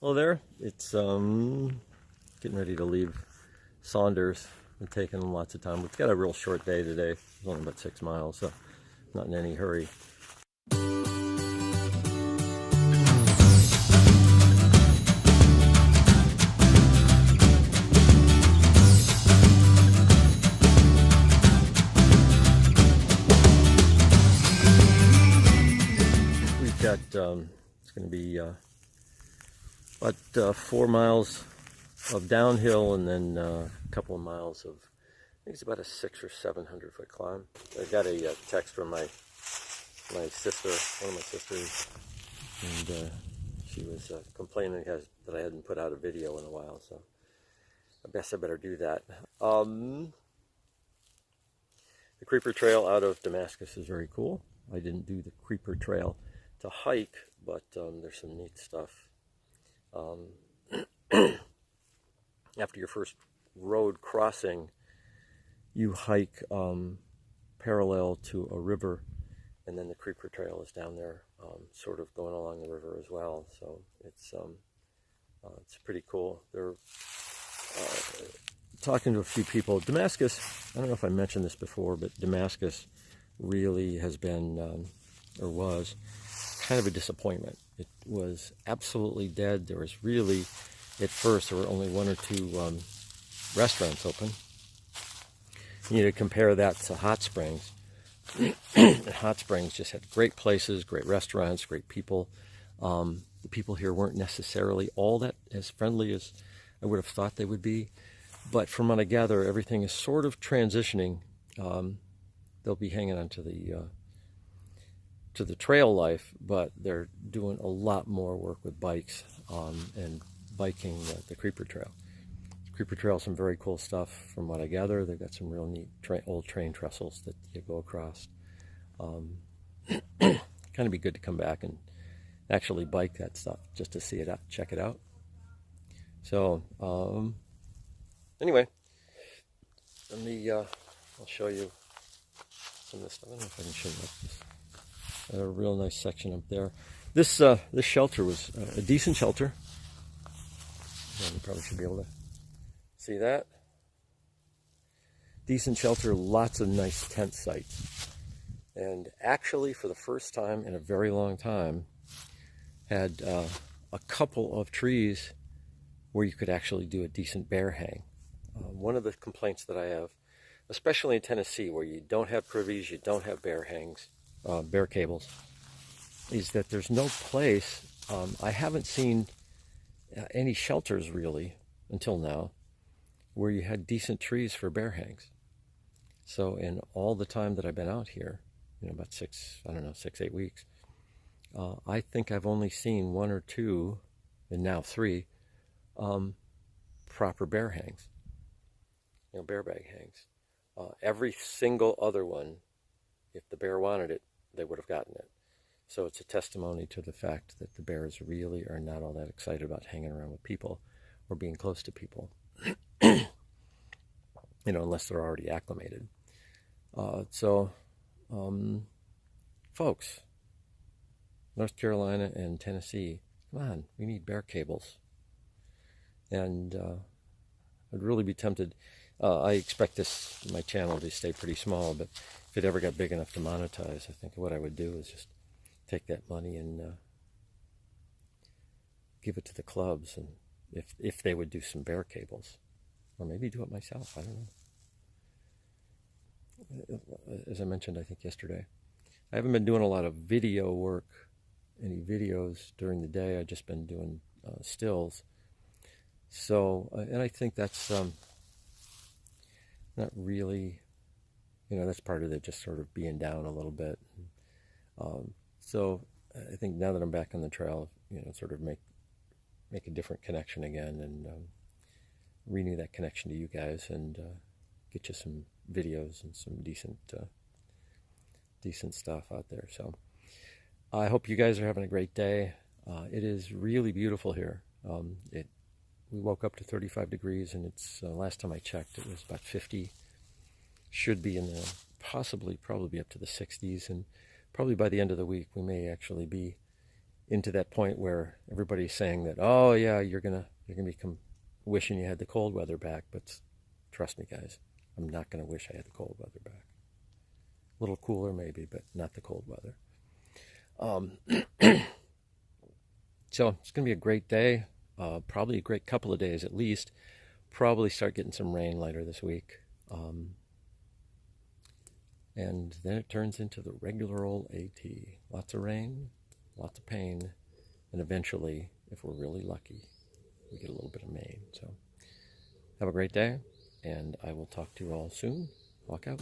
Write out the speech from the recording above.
Hello there. It's getting ready to leave Saunders. Been taking lots of time. We've got a real short day today. It's only about 6 miles, so not in any hurry. We've got it's going to be about 4 miles of downhill, and then a couple of miles of, I think it's about a 600 or 700 foot climb. I got a text from my sister, one of my sisters, and she was complaining that I hadn't put out a video in a while, so I guess I better do that. The Creeper Trail out of Damascus is very cool. I didn't do the Creeper Trail to hike, but there's some neat stuff. After your first road crossing, you hike parallel to a river, and then the Creeper Trail is down there, sort of going along the river as well. So it's pretty cool. They're talking to a few people. Damascus, I don't know if I mentioned this before, but Damascus really has been, or was, kind of a disappointment. It was absolutely dead. There was really, at first, there were only 1 or 2 restaurants open. You need to compare that to Hot Springs. Hot Springs just had great places, great restaurants, great people. The people here weren't necessarily all that as friendly as I would have thought they would be. But from what I gather, everything is sort of transitioning. They'll be hanging on to the trail life, but they're doing a lot more work with bikes and biking the Creeper Trail. The Creeper Trail, some very cool stuff from what I gather. They've got some real neat old train trestles that you go across. Kind of be good to come back and actually bike that stuff just to see it out, check it out. So anyway, let me I'll show you some of this stuff. I don't know if I can show you this. A real nice section up there. This shelter was a decent shelter. You probably should be able to see that. Decent shelter, lots of nice tent sites. And actually, for the first time in a very long time, had a couple of trees where you could actually do a decent bear hang. One of the complaints that I have, especially in Tennessee, where you don't have privies, you don't have bear hangs, bear cables, is that there's no place. I haven't seen any shelters really until now where you had decent trees for bear hangs. So in all the time that I've been out here, about 6-8 weeks, I think I've only seen 1 or 2, and now 3, proper bear hangs, bear bag hangs. Every single other one, if the bear wanted it, they would have gotten it. So it's a testimony to the fact that the bears really are not all that excited about hanging around with people or being close to people, unless they're already acclimated. Folks, North Carolina and Tennessee, come on, we need bear cables. And I'd really be tempted. I expect my channel to stay pretty small, but if it ever got big enough to monetize, I think what I would do is just take that money and give it to the clubs, and if they would do some bear cables, or maybe do it myself, I don't know. As I mentioned, I think yesterday, I haven't been doing a lot of video work, any videos during the day. I've just been doing stills. So, and I think that's not really, that's part of it, just sort of being down a little bit. So I think now that I'm back on the trail, sort of make a different connection again, and renew that connection to you guys, and get you some videos and some decent stuff out there. So I hope you guys are having a great day. It is really beautiful here. We woke up to 35 degrees, and it's last time I checked, it was about 50. Should be in the probably be up to the 60s, and probably by the end of the week we may actually be into that point where everybody's saying that, oh yeah, you're gonna become wishing you had the cold weather back. But trust me, guys, I'm not gonna wish I had the cold weather back. A little cooler maybe, but not the cold weather. So it's gonna be a great day. Probably a great couple of days at least. Probably start getting some rain later this week. And then it turns into the regular old AT. Lots of rain, lots of pain, and eventually, if we're really lucky, we get a little bit of Maine. So have a great day, and I will talk to you all soon. Walk out.